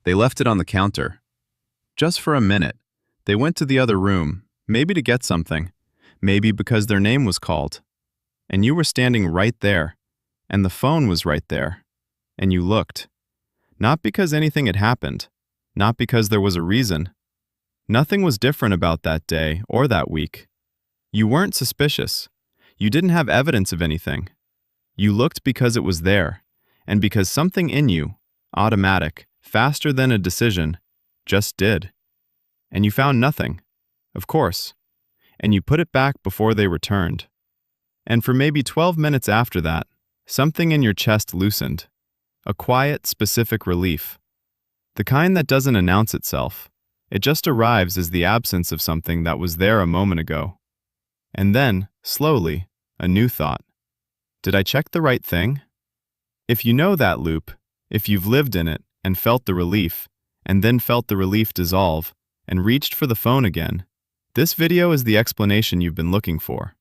They left it on the counter. Just for a minute, they went to the other room, maybe to get something, maybe because their name was called. And you were standing right there, and the phone was right there, and you looked. Not because anything had happened, not because there was a reason. Nothing was different about that day or that week. You weren't suspicious. You didn't have evidence of anything. You looked because it was there, and because something in you, automatic, faster than a decision, just did. And you found nothing, of course, and you put it back before they returned. And for maybe 12 minutes after that, something in your chest loosened. A quiet, specific relief. The kind that doesn't announce itself. It just arrives as the absence of something that was there a moment ago. And then, slowly, a new thought. Did I check the right thing? If you know that loop, if you've lived in it and felt the relief, and then felt the relief dissolve, and reached for the phone again, this video is the explanation you've been looking for.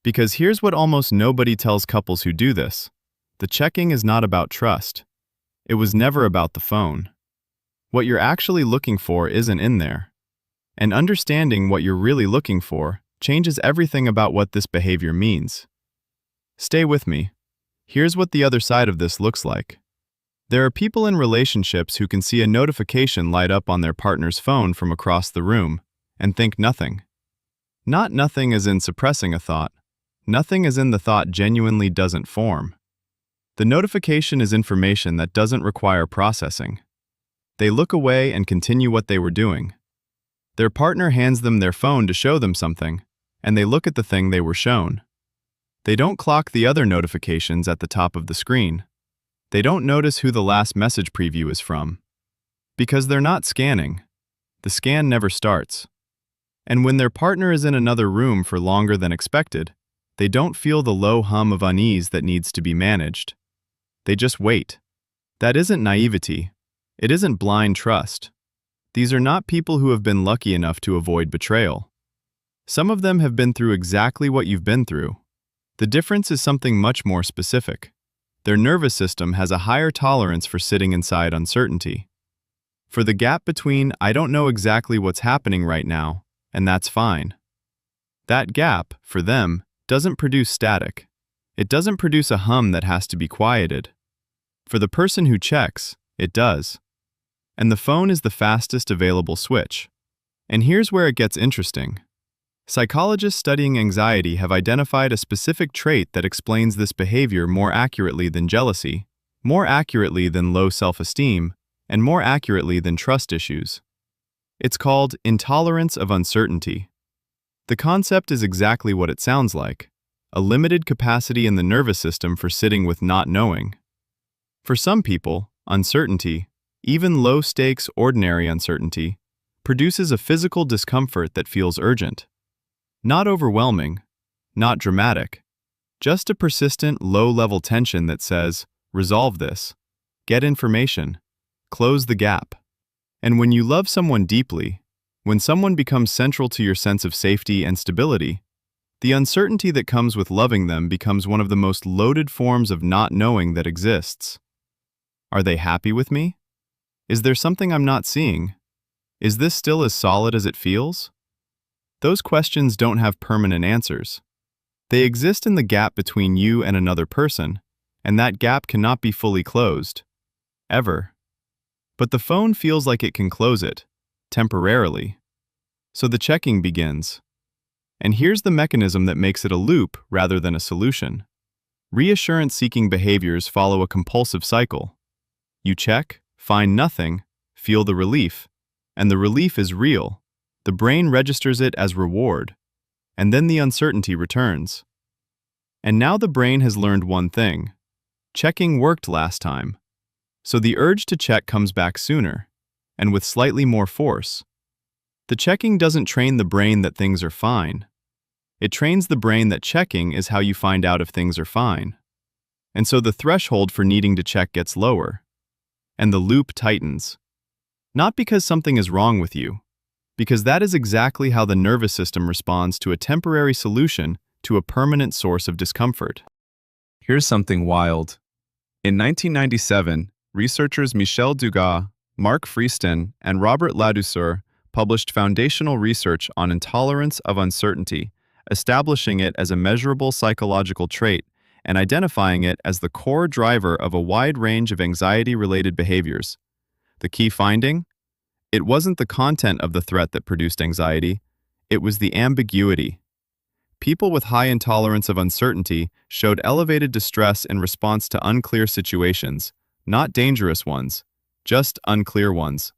Because here's what almost nobody tells couples who do this. The checking is not about trust. It was never about the phone. What you're actually looking for isn't in there. And understanding what you're really looking for changes everything about what this behavior means. Stay with me. Here's what the other side of this looks like. There are people in relationships who can see a notification light up on their partner's phone from across the room and think nothing. Not nothing as in suppressing a thought. Nothing as in the thought genuinely doesn't form. The notification is information that doesn't require processing. They look away and continue what they were doing. Their partner hands them their phone to show them something, and they look at the thing they were shown. They don't clock the other notifications at the top of the screen. They don't notice who the last message preview is from. Because they're not scanning. The scan never starts. And when their partner is in another room for longer than expected, they don't feel the low hum of unease that needs to be managed. They just wait. That isn't naivety. It isn't blind trust. These are not people who have been lucky enough to avoid betrayal. Some of them have been through exactly what you've been through. The difference is something much more specific. Their nervous system has a higher tolerance for sitting inside uncertainty. For the gap between "I don't know exactly what's happening right now," and "that's fine." That gap, for them, doesn't produce static. It doesn't produce a hum that has to be quieted. For the person who checks, it does. And the phone is the fastest available switch. And here's where it gets interesting. Psychologists studying anxiety have identified a specific trait that explains this behavior more accurately than jealousy, more accurately than low self-esteem, and more accurately than trust issues. It's called intolerance of uncertainty. The concept is exactly what it sounds like, a limited capacity in the nervous system for sitting with not knowing. For some people, uncertainty, even low-stakes, ordinary uncertainty, produces a physical discomfort that feels urgent. Not overwhelming, not dramatic, just a persistent, low-level tension that says, resolve this, get information, close the gap. And when you love someone deeply, when someone becomes central to your sense of safety and stability, the uncertainty that comes with loving them becomes one of the most loaded forms of not knowing that exists. Are they happy with me? Is there something I'm not seeing? Is this still as solid as it feels? Those questions don't have permanent answers. They exist in the gap between you and another person, and that gap cannot be fully closed. Ever. But the phone feels like it can close it, temporarily. So the checking begins. And here's the mechanism that makes it a loop rather than a solution. Reassurance-seeking behaviors follow a compulsive cycle. You check, find nothing, feel the relief, and the relief is real. The brain registers it as reward, and then the uncertainty returns. And now the brain has learned one thing. Checking worked last time. So the urge to check comes back sooner, and with slightly more force. The checking doesn't train the brain that things are fine. It trains the brain that checking is how you find out if things are fine. And so the threshold for needing to check gets lower, and the loop tightens. Not because something is wrong with you, because that is exactly how the nervous system responds to a temporary solution to a permanent source of discomfort. Here's something wild. In 1997, researchers Michel Dugas, Mark Freeston and Robert Ladouceur published foundational research on intolerance of uncertainty, establishing it as a measurable psychological trait and identifying it as the core driver of a wide range of anxiety-related behaviors. The key finding? It wasn't the content of the threat that produced anxiety, it was the ambiguity. People with high intolerance of uncertainty showed elevated distress in response to unclear situations, not dangerous ones, just unclear ones.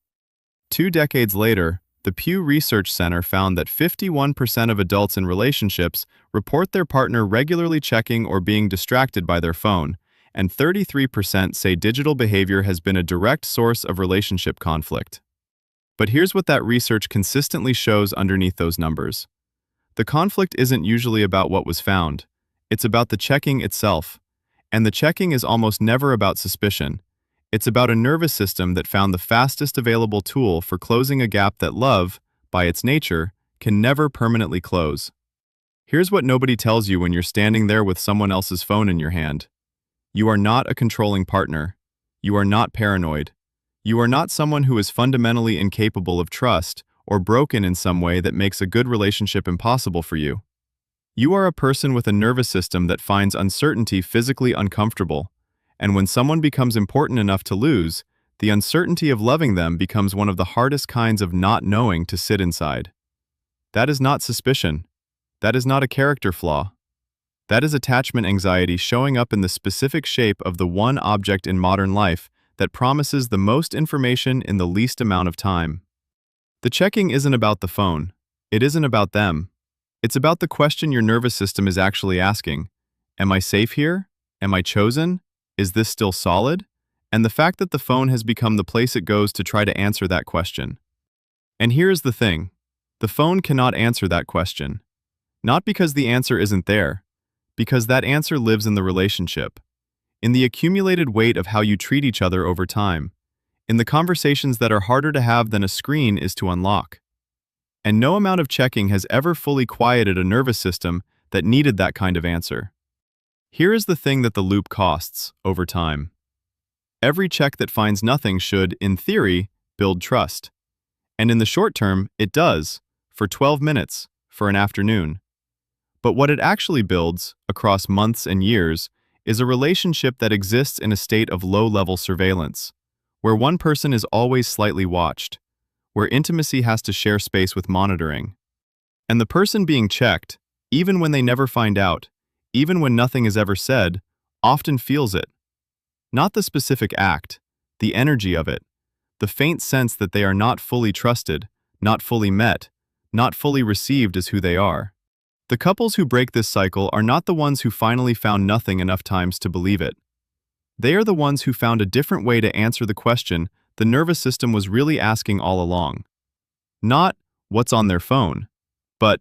2 decades later, the Pew Research Center found that 51% of adults in relationships report their partner regularly checking or being distracted by their phone, and 33% say digital behavior has been a direct source of relationship conflict. But here's what that research consistently shows underneath those numbers. The conflict isn't usually about what was found, it's about the checking itself. And the checking is almost never about suspicion. It's about a nervous system that found the fastest available tool for closing a gap that love, by its nature, can never permanently close. Here's what nobody tells you when you're standing there with someone else's phone in your hand. You are not a controlling partner. You are not paranoid. You are not someone who is fundamentally incapable of trust or broken in some way that makes a good relationship impossible for you. You are a person with a nervous system that finds uncertainty physically uncomfortable, and when someone becomes important enough to lose, the uncertainty of loving them becomes one of the hardest kinds of not knowing to sit inside. That is not suspicion. That is not a character flaw. That is attachment anxiety showing up in the specific shape of the one object in modern life that promises the most information in the least amount of time. The checking isn't about the phone. It isn't about them. It's about the question your nervous system is actually asking. Am I safe here? Am I chosen? Is this still solid? And the fact that the phone has become the place it goes to try to answer that question. And here's the thing. The phone cannot answer that question. Not because the answer isn't there, because that answer lives in the relationship, in the accumulated weight of how you treat each other over time, in the conversations that are harder to have than a screen is to unlock. And no amount of checking has ever fully quieted a nervous system that needed that kind of answer. Here is the thing that the loop costs over time. Every check that finds nothing should, in theory, build trust. And in the short term, it does, for 12 minutes, for an afternoon. But what it actually builds, across months and years, is a relationship that exists in a state of low-level surveillance, where one person is always slightly watched, where intimacy has to share space with monitoring. And the person being checked, even when they never find out, even when nothing is ever said, often feels it. Not the specific act, the energy of it, the faint sense that they are not fully trusted, not fully met, not fully received as who they are. The couples who break this cycle are not the ones who finally found nothing enough times to believe it. They are the ones who found a different way to answer the question the nervous system was really asking all along. Not, what's on their phone, but,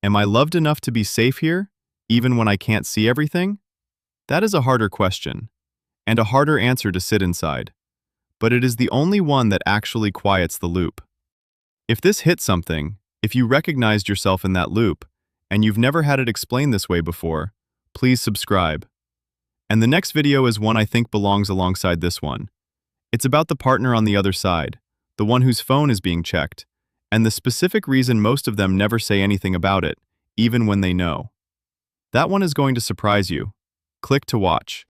am I loved enough to be safe here, even when I can't see everything? That is a harder question, and a harder answer to sit inside. But it is the only one that actually quiets the loop. If this hit something, if you recognized yourself in that loop, and you've never had it explained this way before, please subscribe. And the next video is one I think belongs alongside this one. It's about the partner on the other side, the one whose phone is being checked, and the specific reason most of them never say anything about it, even when they know. That one is going to surprise you. Click to watch.